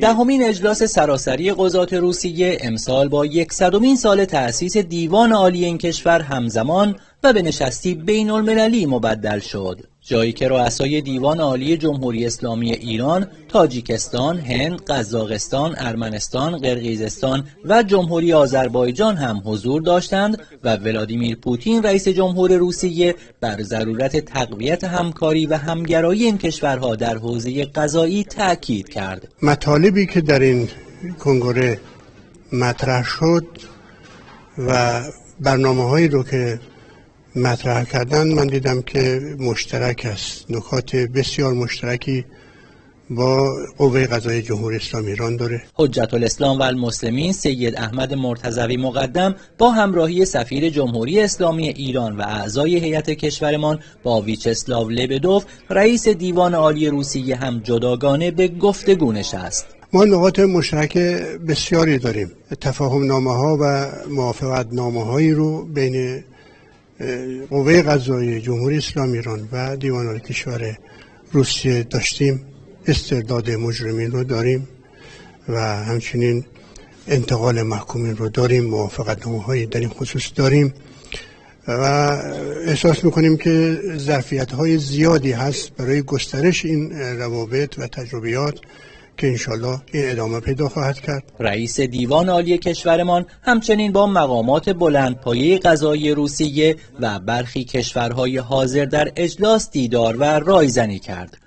دهمین اجلاس سراسری قضات روسیه امسال با 100مین سال تأسیس دیوان عالی این کشور همزمان و به نشستی بین المللی مبدل شد، جایی که رؤسای دیوان عالی جمهوری اسلامی ایران، تاجیکستان، هند، قزاقستان، ارمنستان، قرقیزستان و جمهوری آذربایجان هم حضور داشتند و ولادیمیر پوتین رئیس جمهور روسیه بر ضرورت تقویت همکاری و همگرایی این کشورها در حوزه غذایی تأکید کرد. مطالبی که در این کنگره مطرح شد و برنامه‌هایی رو که مطرح کردن من دیدم که مشترک است، نکات بسیار مشترکی با قوه قضاییه جمهوری اسلامی ایران داره. حجت الاسلام و المسلمین سید احمد مرتضوی مقدم با همراهی سفیر جمهوری اسلامی ایران و اعضای هیئت کشورمان با ویچسلاو لبدوف رئیس دیوان عالی روسیه هم جداگانه به گفتگو نشست. ما نقاط مشترک بسیاری داریم. تفاهم نامه ها و موافقت نامه هایی رو بین قوه قضاییه جمهوری اسلامی ایران و دیوان عالی کشور روسیه داشتیم. استرداد مجرمین رو داریم و همچنین انتقال محکومین رو داریم، موافقت نامه هایی در این خصوص داریم و احساس میکنیم که ظرفیت های زیادی هست برای گسترش این روابط و تجربیات که انشالله این ادامه پیدا خواهد کرد. رئیس دیوان عالی کشورمان همچنین با مقامات بلندپایه قضایی روسیه و برخی کشورهای حاضر در اجلاس دیدار و رایزنی کرد.